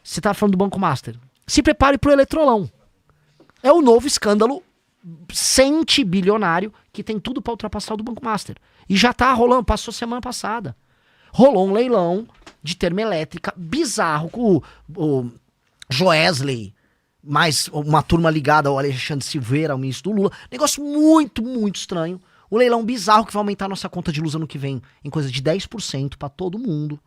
Você tá falando do Banco Master. Se prepare pro Eletrolão. É o novo escândalo centibilionário que tem tudo pra ultrapassar o do Banco Master. E já tá rolando, passou semana passada. Rolou um leilão de termoelétrica bizarro com o Joesley, mais uma turma ligada ao Alexandre Silveira, ao ministro do Lula. Negócio muito, muito estranho. Um leilão bizarro que vai aumentar a nossa conta de luz ano que vem em coisa de 10% pra todo mundo.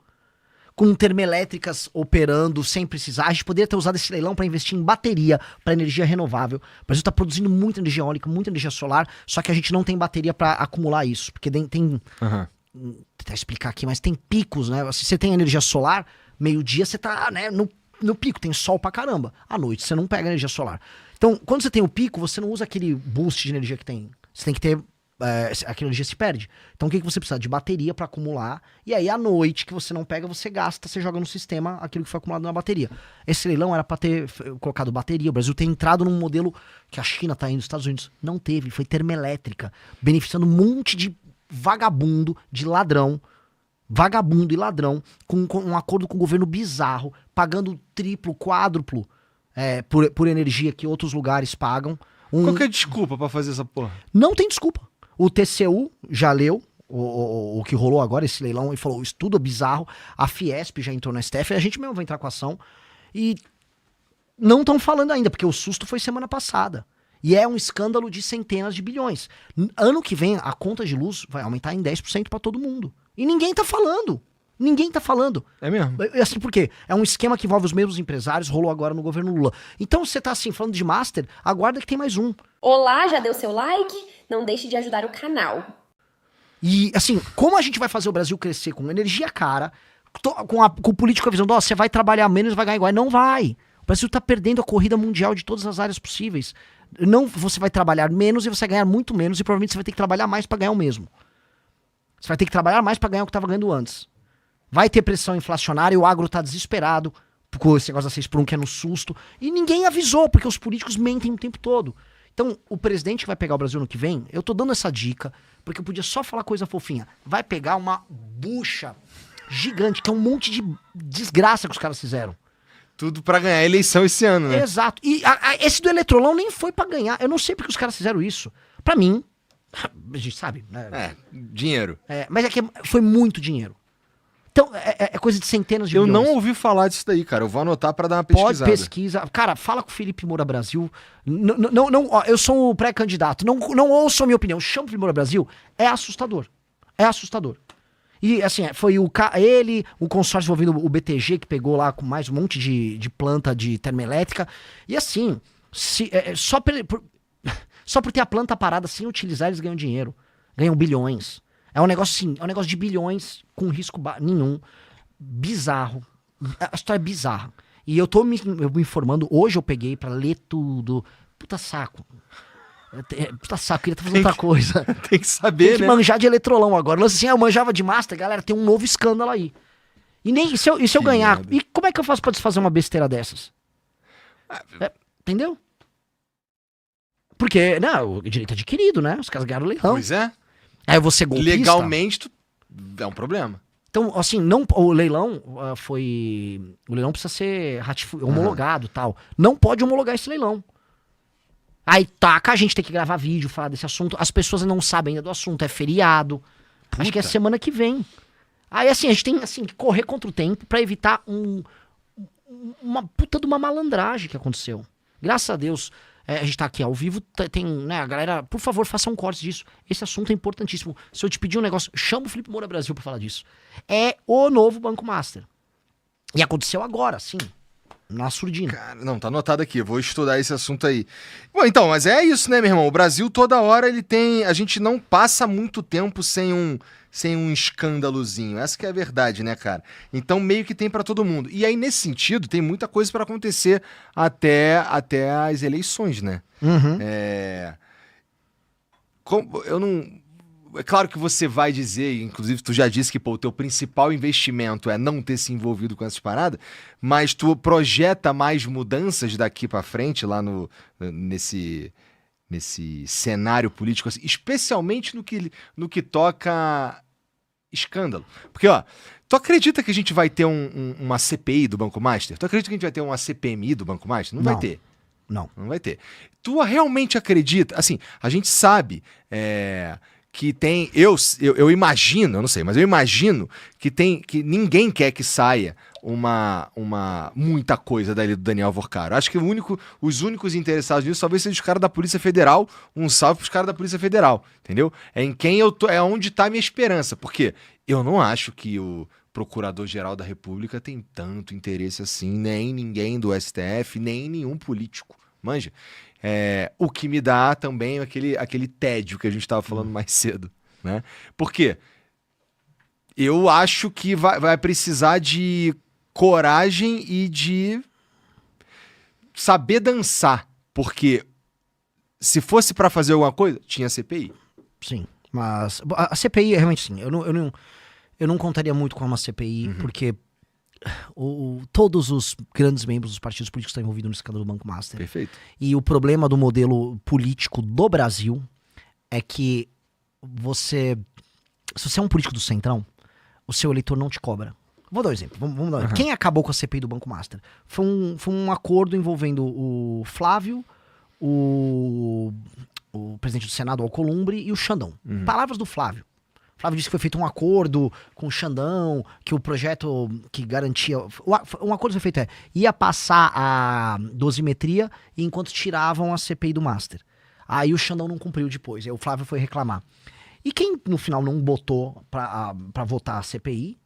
Com termoelétricas operando sem precisar. A gente poderia ter usado esse leilão para investir em bateria, para energia renovável. O Brasil está produzindo muita energia eólica, muita energia solar, só que a gente não tem bateria para acumular isso. Porque tem vou tentar explicar aqui, mas tem picos, né? Se você tem energia solar, meio-dia você tá, né, no pico, tem sol pra caramba. À noite você não pega energia solar. Então, quando você tem o pico, você não usa aquele boost de energia que tem. Você tem que ter... aquela energia se perde. Então o que você precisa? De bateria para acumular. E aí à noite que você não pega, você gasta, você joga no sistema aquilo que foi acumulado na bateria. Esse leilão era para ter colocado bateria. O Brasil tem entrado num modelo que a China tá indo, os Estados Unidos não teve. Foi termoelétrica, beneficiando um monte de vagabundo, de ladrão. Vagabundo e ladrão, com um acordo com o governo bizarro, pagando triplo, quádruplo por energia que outros lugares pagam. Qual que é a desculpa pra fazer essa porra? Não tem desculpa. O TCU já leu o que rolou agora, esse leilão, e falou, estudo bizarro. A Fiesp já entrou no STF, a gente mesmo vai entrar com a ação. E não estão falando ainda, porque o susto foi semana passada. E é um escândalo de centenas de bilhões. Ano que vem, a conta de luz vai aumentar em 10% pra todo mundo. E ninguém tá falando. Ninguém tá falando. É mesmo? Assim, por quê? É um esquema que envolve os mesmos empresários, rolou agora no governo Lula. Então, você tá assim, falando de Master, aguarda que tem mais um. Olá, já deu seu like? Não deixe de ajudar o canal. E, assim, como a gente vai fazer o Brasil crescer com energia cara, com o político avisando, ó, você vai trabalhar menos e vai ganhar igual? Não vai. O Brasil tá perdendo a corrida mundial de todas as áreas possíveis. Não, você vai trabalhar menos e você vai ganhar muito menos e provavelmente você vai ter que trabalhar mais pra ganhar o mesmo. Você vai ter que trabalhar mais pra ganhar o que tava ganhando antes. Vai ter pressão inflacionária, o agro tá desesperado, com esse negócio da 6x1 que é no susto, e ninguém avisou, porque os políticos mentem o tempo todo. Então, o presidente que vai pegar o Brasil no que vem, eu tô dando essa dica, porque eu podia só falar coisa fofinha, vai pegar uma bucha gigante, que é um monte de desgraça que os caras fizeram. Tudo pra ganhar a eleição esse ano, né? Exato. E esse do Eletrolão nem foi pra ganhar, eu não sei porque os caras fizeram isso. Pra mim, a gente sabe, né? Dinheiro. Mas é que foi muito dinheiro. Então, é coisa de centenas de Eu milhões. não ouvi falar disso daí, cara. Eu vou anotar pra dar uma Pode pesquisada. pesquisa. Cara, fala com o Felipe Moura Brasil. Não, ó, eu sou um pré-candidato. Não ouçam a minha opinião. Chama o Felipe Moura Brasil. É assustador. É assustador. E, assim, foi ele, o consórcio envolvendo o BTG, que pegou lá com mais um monte de planta de termoelétrica. E, assim, só por ter a planta parada sem utilizar, eles ganham dinheiro. Ganham bilhões. É um negócio assim, é um negócio de bilhões com risco nenhum. Bizarro. A história é bizarra. E eu tô me informando, hoje eu peguei pra ler tudo. Puta saco. Puta saco, queria estar fazendo outra coisa. Tem que saber, Tem que né? manjar de Eletrolão agora. Assim, eu manjava de Master, galera, tem um novo escândalo aí. E nem se eu ganhar. merda. E como é que eu faço pra desfazer uma besteira dessas? Entendeu? Porque, não, o direito adquirido, né? Os caras ganharam o leilão. Pois é. Aí eu vou ser golpista. Legalmente, é um problema. Então, assim, o leilão foi... O leilão precisa ser homologado e tal. Não pode homologar esse leilão. Aí taca, a gente tem que gravar vídeo, falar desse assunto. As pessoas não sabem ainda do assunto, é feriado. Acho que é semana que vem. Aí, assim, a gente tem que correr contra o tempo pra evitar uma puta de uma malandragem que aconteceu. Graças a Deus, a gente tá aqui ao vivo, tem, né, a galera, por favor, faça um corte disso. Esse assunto é importantíssimo. Se eu te pedir um negócio, chama o Felipe Moura Brasil pra falar disso. É o novo Banco Master. E aconteceu agora, sim. Na surdina. Cara, não, tá anotado aqui, eu vou estudar esse assunto aí. Bom, então, mas é isso, né, meu irmão? O Brasil toda hora ele tem... A gente não passa muito tempo sem um escândalozinho. Essa que é a verdade, né, cara? Então meio que tem pra todo mundo. E aí, nesse sentido, tem muita coisa pra acontecer até as eleições, né? Uhum. Eu não... É claro que você vai dizer, inclusive tu já disse que pô, o teu principal investimento é não ter se envolvido com essas paradas, mas tu projeta mais mudanças daqui pra frente lá nesse cenário político, assim, especialmente no que toca escândalo. Porque, ó, tu acredita que a gente vai ter uma CPI do Banco Master? Tu acredita que a gente vai ter uma CPMI do Banco Master? Não vai ter. Não. Não vai ter. Tu realmente acredita? Assim, a gente sabe que tem... Eu imagino, eu não sei, mas eu imagino que ninguém quer que saia muita coisa dali do Daniel Vorcaro. Acho que os únicos interessados nisso talvez sejam os caras da Polícia Federal. Um salve pros caras da Polícia Federal, entendeu? É em quem eu tô, é onde tá a minha esperança. Porque eu não acho que o Procurador-Geral da República tem tanto interesse assim, nem ninguém do STF, nem nenhum político. Manja? O que me dá também aquele tédio que a gente estava falando mais cedo, né? Por quê? Eu acho que vai precisar de coragem e de saber dançar, porque se fosse para fazer alguma coisa, tinha CPI. Sim, mas a CPI realmente sim. Eu não contaria muito com uma CPI, porque todos os grandes membros dos partidos políticos estão envolvidos no escândalo do Banco Master. Perfeito. E o problema do modelo político do Brasil é que se você é um político do Centrão, o seu eleitor não te cobra. Vou dar um exemplo. Vamos dar um exemplo. Quem acabou com a CPI do Banco Master? Foi um acordo envolvendo o Flávio, o presidente do Senado, Alcolumbre, e o Xandão. Palavras do Flávio. O Flávio disse que foi feito um acordo com o Xandão, que o projeto que garantia... Um acordo foi feito, ia passar a dosimetria enquanto tiravam a CPI do Master. Aí o Xandão não cumpriu depois, aí o Flávio foi reclamar. E quem no final não botou pra votar a CPI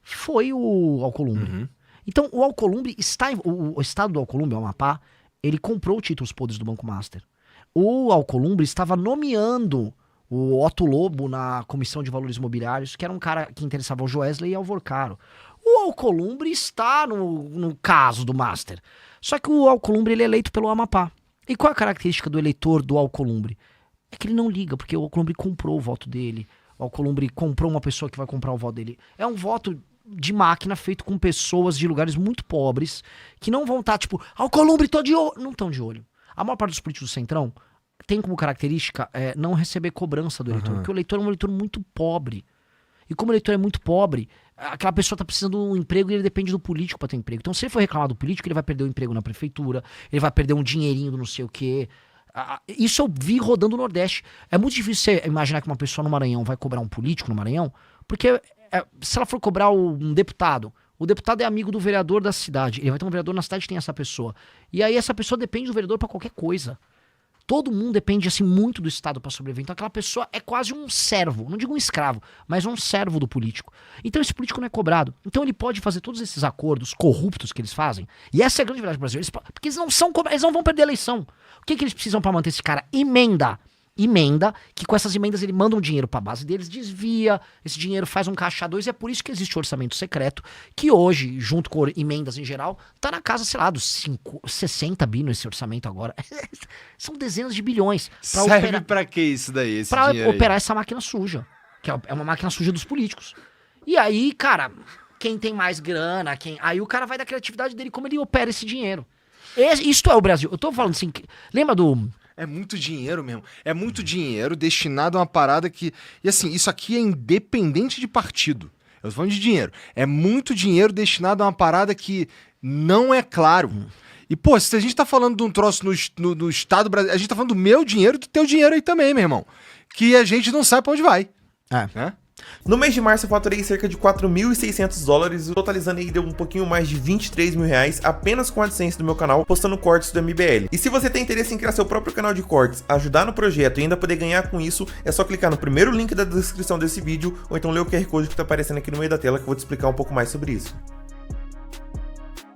foi o Alcolumbre. Então o Alcolumbre o estado do Alcolumbre, o Amapá, ele comprou títulos podres do Banco Master. O Alcolumbre estava nomeando o Otto Lobo na Comissão de Valores Imobiliários, que era um cara que interessava ao Joesley e ao Vorcaro. O Alcolumbre está no caso do Master. Só que o Alcolumbre ele é eleito pelo Amapá. E qual é a característica do eleitor do Alcolumbre? É que ele não liga, porque o Alcolumbre comprou o voto dele. O Alcolumbre comprou uma pessoa que vai comprar o voto dele. É um voto de máquina feito com pessoas de lugares muito pobres, que não vão estar, tipo, Alcolumbre, tô de olho. Não estão de olho. A maior parte dos políticos do Centrão tem como característica não receber cobrança do eleitor, porque o eleitor é um eleitor muito pobre. E como o eleitor é muito pobre, aquela pessoa tá precisando de um emprego e ele depende do político para ter um emprego. Então, se ele for reclamar do político, ele vai perder o emprego na prefeitura, ele vai perder um dinheirinho do não sei o quê. Isso eu vi rodando no Nordeste. É muito difícil você imaginar que uma pessoa no Maranhão vai cobrar um político no Maranhão, porque se ela for cobrar um deputado, o deputado é amigo do vereador da cidade. Ele vai ter um vereador na cidade que tem essa pessoa. E aí essa pessoa depende do vereador para qualquer coisa. Todo mundo depende, assim, muito do Estado para sobreviver. Então aquela pessoa é quase um servo, não digo um escravo, mas um servo do político. Então esse político não é cobrado. Então ele pode fazer todos esses acordos corruptos que eles fazem. E essa é a grande verdade do Brasil. Porque eles não são cobrados, eles não vão perder a eleição. O que eles precisam para manter esse cara? Emenda, que com essas emendas ele manda um dinheiro para a base deles, desvia, esse dinheiro faz um caixa 2, e é por isso que existe o orçamento secreto, que hoje, junto com emendas em geral, tá na casa, sei lá, dos 60 bi nesse orçamento agora. São dezenas de bilhões. Serve pra que isso daí, pra operar essa máquina suja, que é uma máquina suja dos políticos. E aí, cara, quem tem mais grana, aí o cara vai da criatividade dele, como ele opera esse dinheiro. Isto é o Brasil. Eu tô falando assim, lembra do... É muito dinheiro mesmo. É muito dinheiro destinado a uma parada que... E assim, isso aqui é independente de partido. Eu tô falando de dinheiro. É muito dinheiro destinado a uma parada que não é claro. E, pô, se a gente tá falando de um troço no Estado brasileiro, a gente tá falando do meu dinheiro e do teu dinheiro aí também, meu irmão. Que a gente não sabe pra onde vai. Né? No mês de março eu faturei cerca de $4.600, totalizando aí deu um pouquinho mais de R$23 mil apenas com a AdSense do meu canal, postando cortes do MBL. E se você tem interesse em criar seu próprio canal de cortes, ajudar no projeto e ainda poder ganhar com isso, é só clicar no primeiro link da descrição desse vídeo, ou então ler o QR Code que tá aparecendo aqui no meio da tela, que eu vou te explicar um pouco mais sobre isso.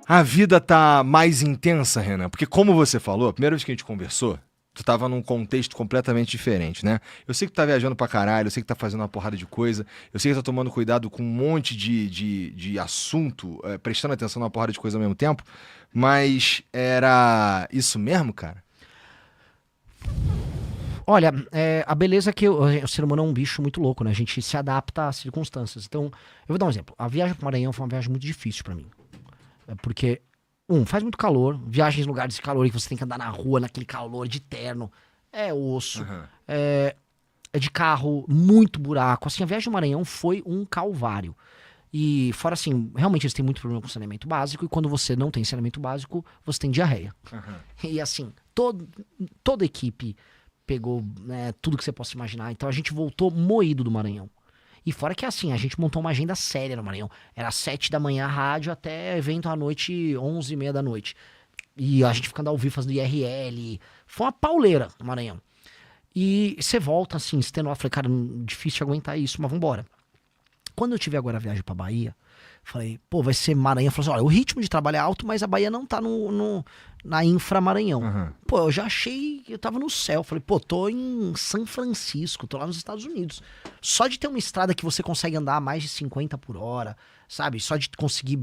A vida tá mais intensa, Renan, porque como você falou, a primeira vez que a gente conversou, tu tava num contexto completamente diferente, né? Eu sei que tu tá viajando pra caralho, eu sei que tá fazendo uma porrada de coisa, eu sei que tá tomando cuidado com um monte de assunto, prestando atenção numa porrada de coisa ao mesmo tempo, mas era isso mesmo, cara? Olha, a beleza é que o ser humano é um bicho muito louco, né? A gente se adapta às circunstâncias. Então, eu vou dar um exemplo. A viagem pro Maranhão foi uma viagem muito difícil pra mim. Porque... faz muito calor, viagens em lugares de calor que você tem que andar na rua naquele calor de terno, é osso. é de carro, muito buraco. Assim, a viagem do Maranhão foi um calvário. E fora assim, realmente eles têm muito problema com saneamento básico, e quando você não tem saneamento básico, você tem diarreia. E assim, toda a equipe pegou, né, tudo que você possa imaginar. Então a gente voltou moído do Maranhão. E fora que assim, a gente montou uma agenda séria no Maranhão. Era 7 da manhã rádio até evento à noite, 11h30 da noite. E a gente ficando ao vivo fazendo IRL. Foi uma pauleira no Maranhão. E você volta assim, estendo lá, falei, cara, difícil de aguentar isso, mas vambora. Quando eu tive agora a viagem pra Bahia, falei, pô, vai ser Maranhão. Falei assim, olha, o ritmo de trabalho é alto, mas a Bahia não tá na infra Maranhão. Pô, eu já achei, eu tava no céu. Falei, pô, tô em São Francisco, tô lá nos Estados Unidos. Só de ter uma estrada que você consegue andar a mais de 50 por hora, sabe? Só de conseguir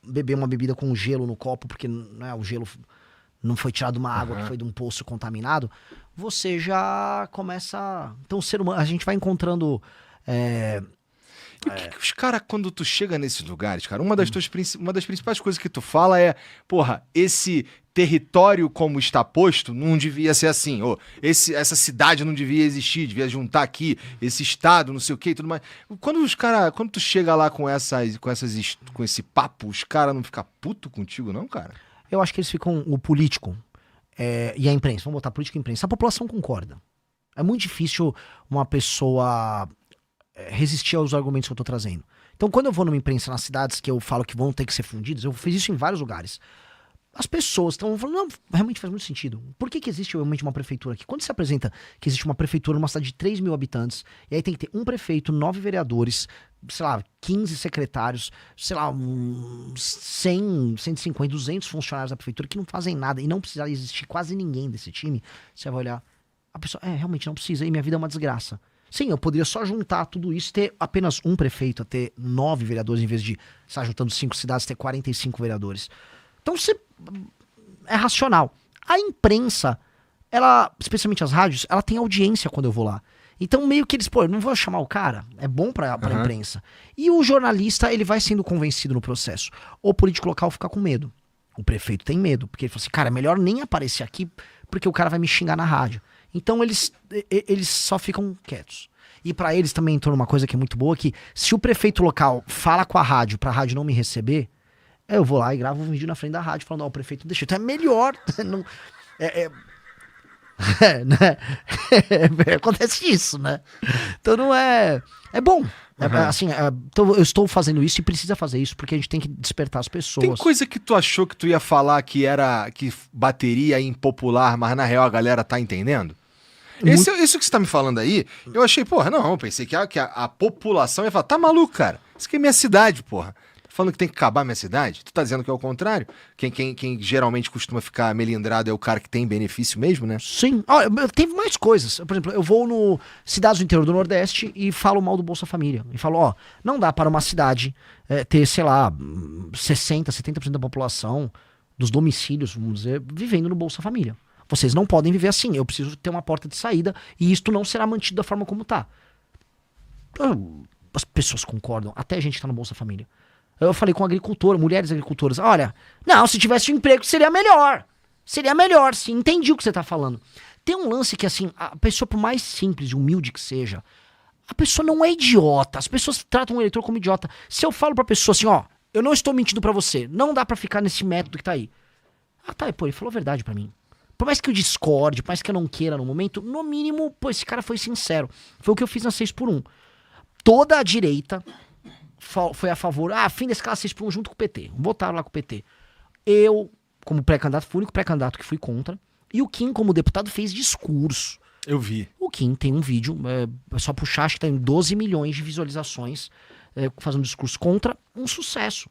beber uma bebida com gelo no copo, porque né, o gelo não foi tirado de uma água que foi de um poço contaminado, você já começa... Então, o ser humano, a gente vai encontrando... Que os caras, quando tu chega nesses lugares, cara, uma das principais coisas que tu fala é, porra, esse território como está posto não devia ser assim, ou essa cidade não devia existir, devia juntar aqui, esse estado, não sei o que e tudo mais. Quando tu chega lá com esse papo, os caras não ficam puto contigo, não, cara? Eu acho que eles ficam, o político e a imprensa, vamos botar político e imprensa, a população concorda. É muito difícil uma pessoa resistir aos argumentos que eu tô trazendo. Então, quando eu vou numa imprensa nas cidades que eu falo que vão ter que ser fundidas, eu fiz isso em vários lugares. As pessoas estão falando, não, realmente faz muito sentido. Por que existe realmente uma prefeitura aqui? Quando se apresenta que existe uma prefeitura numa cidade de 3 mil habitantes, e aí tem que ter um prefeito, 9 vereadores, sei lá, 15 secretários, sei lá, 100, 150, 200 funcionários da prefeitura que não fazem nada e não precisa existir quase ninguém desse time, você vai olhar, a pessoa, realmente não precisa, e minha vida é uma desgraça. Sim, eu poderia só juntar tudo isso e ter apenas um prefeito, a ter 9 vereadores, em vez de estar juntando 5 cidades, ter 45 vereadores. Então, é racional. A imprensa, ela, especialmente as rádios, ela tem audiência quando eu vou lá. Então, meio que eles, pô, eu não vou chamar o cara, é bom pra imprensa. E o jornalista, ele vai sendo convencido no processo. O político local fica com medo. O prefeito tem medo, porque ele fala assim, cara, é melhor nem aparecer aqui, porque o cara vai me xingar na rádio. Então eles só ficam quietos. E pra eles também entrou uma coisa que é muito boa, que se o prefeito local fala com a rádio pra rádio não me receber, eu vou lá e gravo um vídeo na frente da rádio falando, ó, o prefeito deixa. Então é melhor. Não, né? Acontece isso, né? Então não é... É bom. Assim, então eu estou fazendo isso e precisa fazer isso, porque a gente tem que despertar as pessoas. Tem coisa que tu achou que tu ia falar que bateria impopular, mas na real a galera tá entendendo? Isso que você tá me falando aí, eu achei, porra, não, eu pensei que a população ia falar, tá maluco, cara, isso aqui é minha cidade, porra. Tá falando que tem que acabar minha cidade? Tu tá dizendo que é o contrário? Quem geralmente costuma ficar melindrado é o cara que tem benefício mesmo, né? Sim, olha, teve mais coisas. Por exemplo, eu vou no cidades do interior do Nordeste e falo mal do Bolsa Família. E falo, ó, não dá para uma cidade ter, sei lá, 60%, 70% da população dos domicílios, vamos dizer, vivendo no Bolsa Família. Vocês não podem viver assim, eu preciso ter uma porta de saída e isto não será mantido da forma como tá. As pessoas concordam, até a gente tá no Bolsa Família. Eu falei com agricultora, mulheres agricultoras, olha, não, se tivesse um emprego seria melhor. Seria melhor, sim, entendi o que você tá falando. Tem um lance que, assim, a pessoa, por mais simples e humilde que seja, a pessoa não é idiota, as pessoas tratam o eleitor como idiota. Se eu falo pra pessoa assim, ó, eu não estou mentindo pra você, não dá pra ficar nesse método que tá aí. Ah, tá, pô, ele falou a verdade pra mim. Por mais que eu discorde, por mais que eu não queira no momento, no mínimo, pô, esse cara foi sincero. Foi o que eu fiz na 6x1. Toda a direita foi a favor, fim da escala 6x1 junto com o PT. Votaram lá com o PT. Eu, como pré-candidato, fui o único pré-candidato que fui contra. E o Kim, como deputado, fez discurso. Eu vi. O Kim tem um vídeo, é só puxar, acho que tem 12 milhões de visualizações, fazendo discurso contra, um sucesso.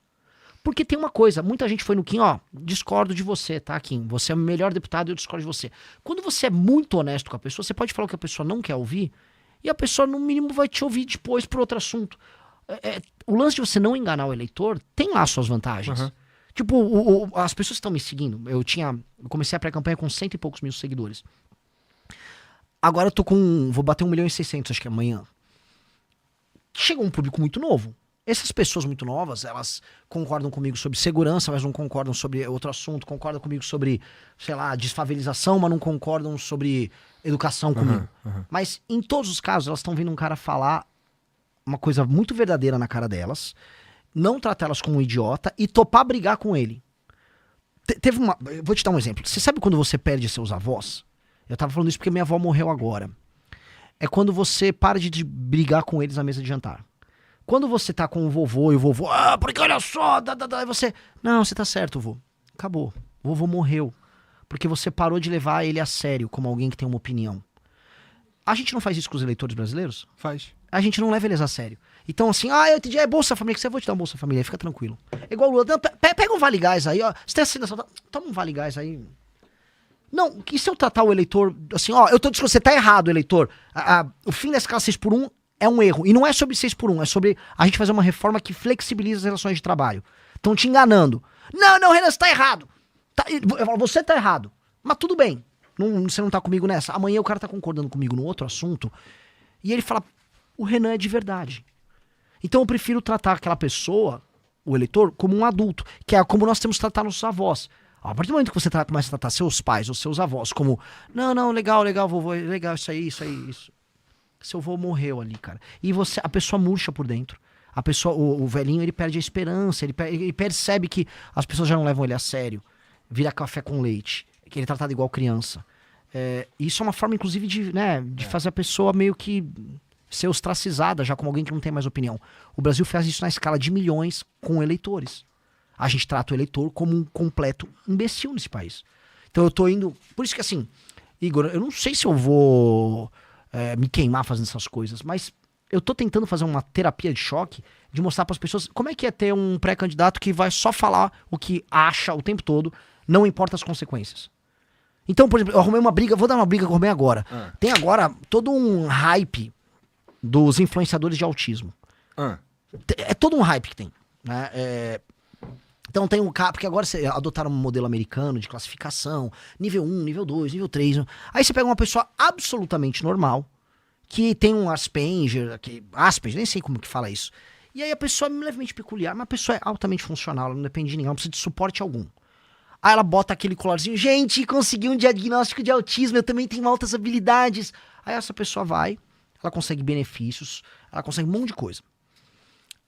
Porque tem uma coisa, muita gente foi no Kim, ó, discordo de você, tá, Kim? Você é o melhor deputado e eu discordo de você. Quando você é muito honesto com a pessoa, você pode falar o que a pessoa não quer ouvir e a pessoa, no mínimo, vai te ouvir depois por outro assunto. O lance de você não enganar o eleitor tem lá suas vantagens. Tipo, as pessoas que estão me seguindo, eu comecei a pré-campanha com 100 e poucos mil seguidores. Agora eu tô vou bater 1.600.000, acho que amanhã. Chega um público muito novo. Essas pessoas muito novas, elas concordam comigo sobre segurança, mas não concordam sobre outro assunto, concordam comigo sobre, sei lá, desfavelização, mas não concordam sobre educação comigo. Mas em todos os casos, elas estão vendo um cara falar uma coisa muito verdadeira na cara delas, não tratar elas como um idiota e topar brigar com ele. Teve uma... Eu vou te dar um exemplo. Você sabe quando você perde seus avós? Eu tava falando isso porque minha avó morreu agora. É quando você para de brigar com eles na mesa de jantar. Quando você tá com o vovô e o vovô, porque olha só, e você, não, você tá certo, vô. Acabou. O vovô morreu. Porque você parou de levar ele a sério como alguém que tem uma opinião. A gente não faz isso com os eleitores brasileiros? Faz. A gente não leva eles a sério. Então assim, eu entendi, é Bolsa Família, que você vou te dar um Bolsa Família, aí fica tranquilo. É igual o Lula, não, pega um Vale Gás aí, ó. Você tem assinação, toma um Vale Gás aí. Não, e se eu tratar o eleitor, assim, eu tô dizendo, você tá errado, eleitor. O fim da escala 6x1 é um erro. E não é sobre 6x1, é sobre a gente fazer uma reforma que flexibiliza as relações de trabalho. Estão te enganando. Não, Renan, você tá errado. Eu falo, você tá errado. Mas tudo bem. Você não tá comigo nessa. Amanhã o cara tá concordando comigo no outro assunto. E ele fala, o Renan é de verdade. Então eu prefiro tratar aquela pessoa, o eleitor, como um adulto. Que é como nós temos que tratar nossos avós. A partir do momento que você começa a tratar seus pais ou seus avós como, não, legal, vovô, legal, isso aí. Seu avô morreu ali, cara. E a pessoa murcha por dentro. A pessoa, o velhinho, ele perde a esperança, ele percebe que as pessoas já não levam ele a sério. Vira café com leite, que ele é tratado igual criança. Isso é uma forma, inclusive, de fazer a pessoa meio que ser ostracizada, já como alguém que não tem mais opinião. O Brasil faz isso na escala de milhões com eleitores. A gente trata o eleitor como um completo imbecil nesse país. Então eu tô indo... Por isso que assim, Igor, eu não sei se eu vou me queimar fazendo essas coisas, mas eu tô tentando fazer uma terapia de choque de mostrar para as pessoas como é que é ter um pré-candidato que vai só falar o que acha o tempo todo, não importa as consequências. Então, por exemplo, eu arrumei uma briga, vou dar uma briga que eu arrumei agora. Tem agora todo um hype dos influenciadores de autismo. É todo um hype que tem, né? Então tem um cara, porque agora adotaram um modelo americano de classificação, nível 1, nível 2, nível 3. Aí você pega uma pessoa absolutamente normal, que tem um Asperger, nem sei como que fala isso. E aí a pessoa é levemente peculiar, mas a pessoa é altamente funcional, ela não depende de ninguém, ela não precisa de suporte algum. Aí ela bota aquele colarzinho, gente, consegui um diagnóstico de autismo, eu também tenho altas habilidades. Aí essa pessoa vai, ela consegue benefícios, ela consegue um monte de coisa.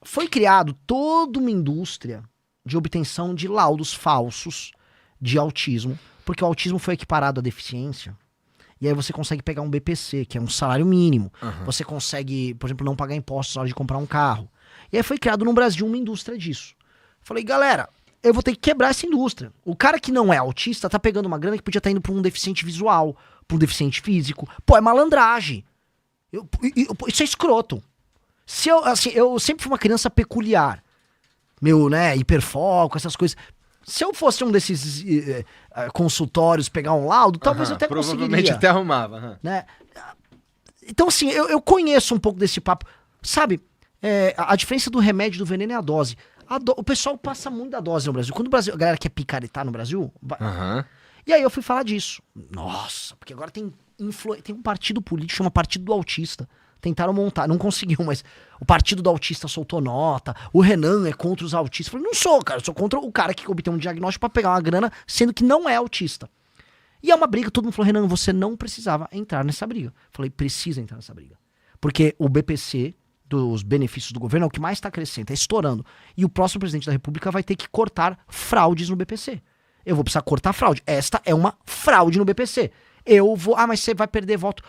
Foi criado toda uma indústria de obtenção de laudos falsos de autismo, porque o autismo foi equiparado à deficiência, e aí você consegue pegar um BPC, que é um salário mínimo, você consegue, por exemplo, não pagar impostos na hora de comprar um carro. E aí foi criado no Brasil uma indústria disso. Falei, galera, eu vou ter que quebrar essa indústria. O cara que não é autista tá pegando uma grana que podia estar indo pra um deficiente visual, pra um deficiente físico. Pô, é malandragem. Isso é escroto. Eu sempre fui uma criança peculiar. Hiperfoco, essas coisas. Se eu fosse um desses consultórios, pegar um laudo, talvez eu até provavelmente conseguiria. até arrumava. Né? Então, assim, eu conheço um pouco desse papo. Sabe, a diferença do remédio e do veneno é a dose. O pessoal passa muito da dose no Brasil. Quando a galera quer picaretar no Brasil... E aí eu fui falar disso. Nossa, porque agora tem um partido político, chama Partido do Autista. Tentaram montar, não conseguiu, mas o Partido do Autista soltou nota, o Renan é contra os autistas. Eu falei, não sou, cara, eu sou contra o cara que obtém um diagnóstico pra pegar uma grana, sendo que não é autista. E é uma briga, todo mundo falou, Renan, você não precisava entrar nessa briga. Eu falei, precisa entrar nessa briga. Porque o BPC, dos benefícios do governo, é o que mais tá crescendo, tá estourando. E o próximo presidente da República vai ter que cortar fraudes no BPC. Eu vou precisar cortar fraude. Esta é uma fraude no BPC. Mas você vai perder voto.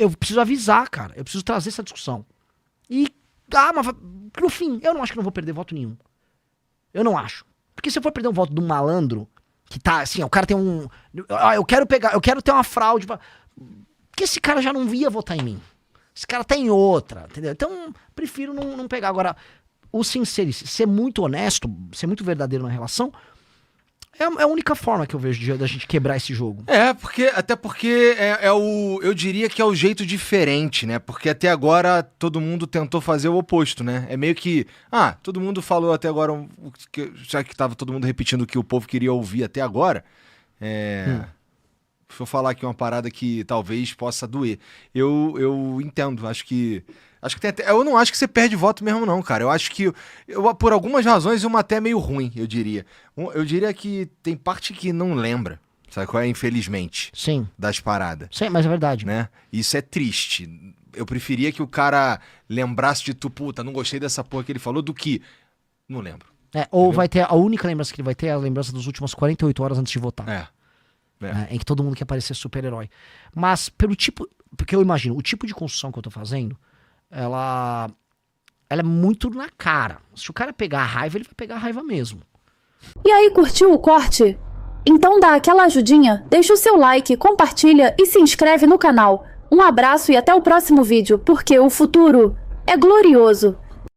Eu preciso avisar, cara. Eu preciso trazer essa discussão. Mas no fim, eu não acho que não vou perder voto nenhum. Eu não acho. Porque se eu for perder um voto de um malandro, que tá assim, o cara tem um... eu quero ter uma fraude. Porque esse cara já não ia votar em mim. Esse cara tá em outra, entendeu? Então, prefiro não pegar. Agora, o sincericídio, ser muito honesto, ser muito verdadeiro na relação... É a única forma que eu vejo da gente quebrar esse jogo. Até porque eu diria que é o jeito diferente, né? Porque até agora todo mundo tentou fazer o oposto, né? É meio que, todo mundo falou até agora, já que tava todo mundo repetindo o que o povo queria ouvir até agora, Vou falar aqui uma parada que talvez possa doer. Eu entendo, acho que Acho que tem até, eu não acho que você perde voto mesmo, não, cara. Eu acho que, por algumas razões, uma até meio ruim, eu diria. Eu diria que tem parte que não lembra, sabe qual é? Infelizmente. Sim. Das paradas. Sim, mas é verdade. Né? Isso é triste. Eu preferia que o cara lembrasse de tu, puta, não gostei dessa porra que ele falou, do que não lembro. Ou entendeu? Vai ter, a única lembrança que ele vai ter é a lembrança das últimas 48 horas antes de votar. Em que todo mundo quer parecer super-herói. Mas pelo tipo, porque eu imagino, o tipo de construção que eu tô fazendo, ela é muito na cara. Se o cara pegar a raiva, ele vai pegar a raiva mesmo. E aí, curtiu o corte? Então dá aquela ajudinha, deixa o seu like, compartilha e se inscreve no canal. Um abraço e até o próximo vídeo, porque o futuro é glorioso.